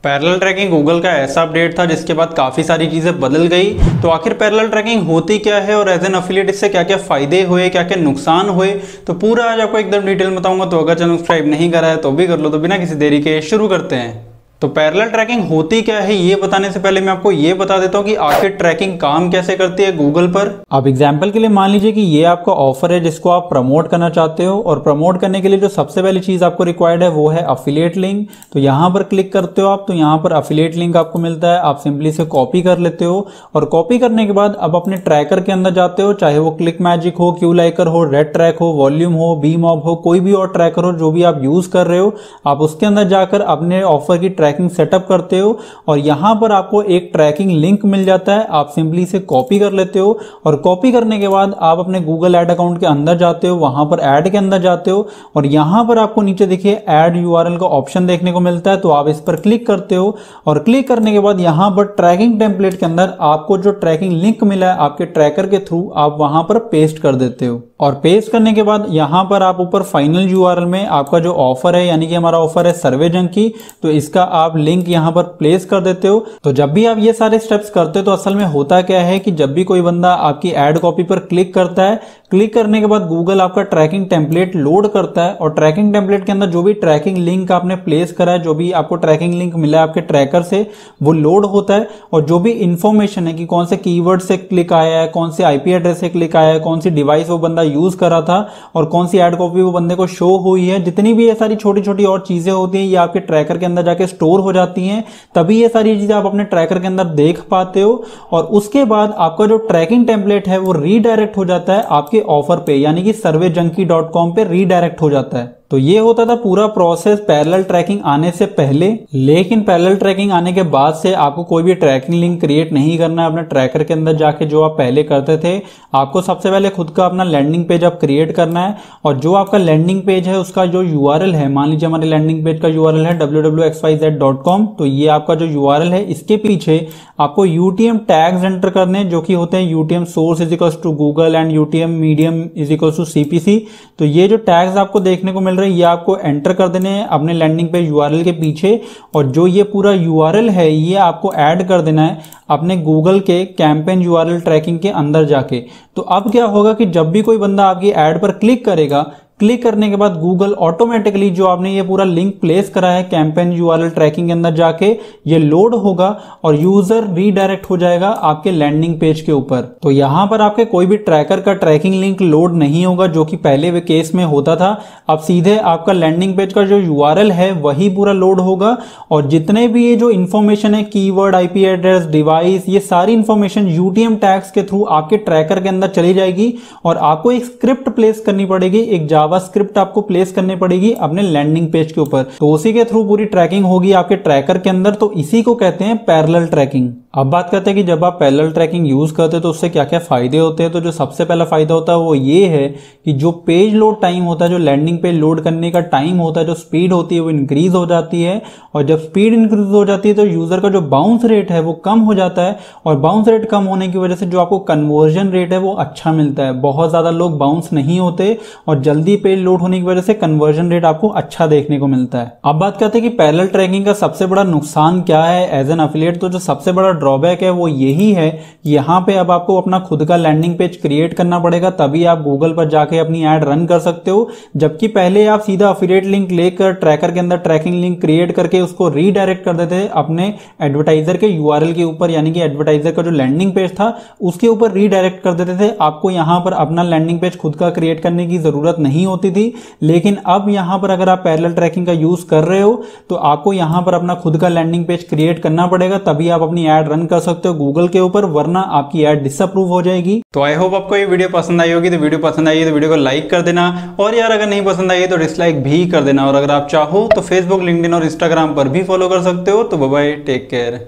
Parallel trekking Google का ऐसा update था जिसके बाद काफ़ी सारी चीज़ें बदल गई। तो आखिर पैरेलल ट्रैकिंग होती क्या है और एज एन अफिलिएट इससे क्या क्या फ़ायदे हुए, क्या क्या नुकसान हुए, तो पूरा आज आपको एकदम डिटेल में बताऊंगा। तो अगर चैनल सब्सक्राइब नहीं करा है तो भी कर लो। तो बिना किसी देरी के शुरू करते हैं। तो पैरेलल ट्रैकिंग होती क्या है ये बताने से पहले मैं आपको ये बता देता हूँ कि आखिर ट्रैकिंग काम कैसे करती है गूगल पर। अब एग्जांपल के लिए मान लीजिए कि ये आपका ऑफर है जिसको आप प्रमोट करना चाहते हो, और प्रमोट करने के लिए जो सबसे पहली चीज आपको रिक्वायर्ड है वो है अफिलिएट लिंक। तो यहाँ पर क्लिक करते हो आप, तो यहाँ पर अफिलिएट लिंक आपको मिलता है। आप सिंपली इसे कॉपी कर लेते हो, और कॉपी करने के बाद अब अपने ट्रैकर के अंदर जाते हो, चाहे वो क्लिक मैजिक हो, क्यू लाइकर हो, रेड ट्रैक हो, वॉल्यूम हो, बी मॉब हो, कोई भी और ट्रैकर हो जो भी आप यूज कर रहे हो, आप उसके अंदर जाकर अपने ऑफर की ट्रैकिंग सेटअप करते हो। और यहां पर आपको एक ट्रैकिंग लिंक मिल जाता है। आप सिंपली इसे कॉपी कर लेते हो, और कॉपी करने के बाद आप अपने गूगल ऐड अकाउंट के अंदर जाते हो, वहां पर ऐड के अंदर जाते हो, और यहां पर आपको नीचे देखिए ऐड यूआरएल का ऑप्शन देखने को मिलता है। तो आप इस पर क्लिक करते हो, और क्लिक करने के बाद यहां पर ट्रैकिंग टेम्पलेट के अंदर आपको जो ट्रैकिंग लिंक मिला है आपके ट्रैकर के थ्रू, आप वहां पर पेस्ट कर देते हो। और पेस्ट करने के बाद यहां पर आप ऊपर फाइनल यूआरएल में आपका जो ऑफर है, यानी कि हमारा ऑफर है सर्वे जंकी, तो इसका आप लिंक यहां पर प्लेस कर देते हो। तो जब भी आप ये सारे स्टेप्स करते हो तो असल में होता क्या है कि जब भी कोई बंदा आपकी एड कॉपी पर क्लिक करता है, क्लिक करने के बाद गूगल आपका ट्रैकिंग टेम्पलेट लोड करता है, और ट्रैकिंग टेम्पलेट के अंदर जो भी ट्रैकिंग लिंक आपने प्लेस करा है, जो भी आपको ट्रैकिंग लिंक मिला है आपके ट्रैकर से, वो लोड होता है। और जो भी इंफॉर्मेशन है कि कौन से कीवर्ड से क्लिक आया है, कौन से आईपी एड्रेस से क्लिक आया है, कौन सी डिवाइस वो बंदा यूज कर रहा था, और कौन सी एड कॉपी वो बंदे को शो हुई है, जितनी भी ये सारी छोटी छोटी और चीजें होती हैं ये आपके ट्रैकर के अंदर जाके स्टोर हो जाती हैं। तभी ये सारी चीजें आप अपने ट्रैकर के अंदर देख पाते हो। और उसके बाद आपका जो ट्रैकिंग टेम्पलेट है वो रीडायरेक्ट हो जाता है आपके ऑफर पे, यानी कि surveyjunkie.com पे रीडायरेक्ट हो जाता है। तो ये होता था पूरा प्रोसेस पैरेलल ट्रैकिंग आने से पहले। लेकिन पैरेलल ट्रैकिंग आने के बाद से आपको कोई भी ट्रैकिंग लिंक क्रिएट नहीं करना है अपने ट्रैकर के अंदर जाके, जो आप पहले करते थे। आपको सबसे पहले खुद का अपना लैंडिंग पेज आप क्रिएट करना है, और जो आपका लैंडिंग पेज है उसका जो यूआरएल है, मान लीजिए हमारे लैंडिंग पेज का यूआरएल है www.xyz.com, तो ये आपका जो यूआरएल है इसके पीछे आपको यूटीएम टैग्स एंटर करने, जो कि होते हैं UTM source is equals to Google and UTM medium is equals to CPC. तो ये जो टैग्स आपको देखने को मिल रहे हैं ये आपको एंटर कर देने हैं अपने लैंडिंग पेज यूआरएल के पीछे, और जो ये पूरा यूआरएल है ये आपको ऐड कर देना है अपने गूगल के कैंपेन यूआरएल ट्रैकिंग के अंदर जाके। तो अब क्या होगा कि जब भी कोई बंदा आपकी ऐड पर क्लिक करेगा, क्लिक करने के बाद गूगल ऑटोमेटिकली जो आपने ये पूरा लिंक प्लेस करा है कैंपेन यूआरएल ट्रैकिंग के अंदर जाके ये लोड होगा, और यूजर रीडायरेक्ट हो जाएगा आपके लैंडिंग पेज के ऊपर। तो यहां पर आपके कोई भी ट्रैकर का ट्रैकिंग लिंक लोड नहीं होगा, जो कि पहले वे केस में होता था। अब सीधे आपका लैंडिंग पेज का जो यूआरएल है वही पूरा लोड होगा, और जितने भी ये जो इन्फॉर्मेशन है, कीवर्ड, आईपी एड्रेस, डिवाइस, ये सारी इंफॉर्मेशन यूटीएम टैग्स के थ्रू आपके ट्रैकर के अंदर चली जाएगी। और आपको एक स्क्रिप्ट प्लेस करनी पड़ेगी, एक जावास्क्रिप्ट आपको प्लेस करनी पड़ेगी अपने लैंडिंग पेज के ऊपर। तो उसी के थ्रू पूरी ट्रैकिंग होगी आपके ट्रैकर के अंदर। तो इसी को कहते हैं पैरेलल ट्रैकिंग। अब बात करते हैं कि जब आप पैरेलल ट्रैकिंग यूज करते हैं तो उससे क्या क्या फायदे होते हैं। तो जो सबसे पहला फायदा होता है वो ये है कि जो पेज लोड टाइम होता है, जो लैंडिंग पेज लोड करने का टाइम होता है, जो स्पीड होती है वो इंक्रीज हो जाती है। और जब स्पीड इंक्रीज हो जाती है तो यूजर का जो बाउंस रेट है वो कम हो जाता है, और बाउंस रेट कम होने की वजह से जो आपको कन्वर्जन रेट है वो अच्छा मिलता है। बहुत ज्यादा लोग बाउंस नहीं होते, और जल्दी पेज लोड होने की वजह से कन्वर्जन रेट आपको अच्छा देखने को मिलता है। अब बात करते हैं कि पैरेलल ट्रैकिंग का सबसे बड़ा नुकसान क्या है एज एन एफिलिएट। तो जो सबसे बड़ा ड्रॉबैक है वो यही है कि यहाँ पे अब आपको अपना खुद का लैंडिंग पेज क्रिएट करना पड़ेगा, तभी आप गूगल पर जाके अपनी ऐड रन कर सकते हो। जबकि पहले आप सीधा एफिलिएट लिंक लेकर ट्रैकर के अंदर ट्रैकिंग लिंक क्रिएट करके उसको रीडायरेक्ट कर देते थे अपने एडवर्टाइजर के यूआरएल के ऊपर, यानी कि एडवर्टाइजर का जो लैंडिंग पेज था उसके ऊपर रीडायरेक्ट कर देते थे। आपको यहाँ पर अपना लैंडिंग पेज खुद का क्रिएट करने की जरूरत नहीं होती थी। लेकिन अब यहाँ पर अगर आप पैरेलल ट्रैकिंग का यूज कर रहे हो तो आपको यहाँ पर अपना खुद का लैंडिंग पेज क्रिएट करना पड़ेगा, तभी आप अपनी ऐड रन कर सकते हो गूगल के ऊपर, वरना आपकी ऐड डिसअप्रूव हो जाएगी। तो आई होप आपको ये वीडियो पसंद आई होगी। तो वीडियो पसंद आई है तो वीडियो को लाइक कर देना, और यार अगर नहीं पसंद आई है तो डिसलाइक भी कर देना। और अगर आप चाहो तो फेसबुक, लिंक्डइन और इंस्टाग्राम पर भी फॉलो कर सकते हो। तो बाय बाय, टेक केयर।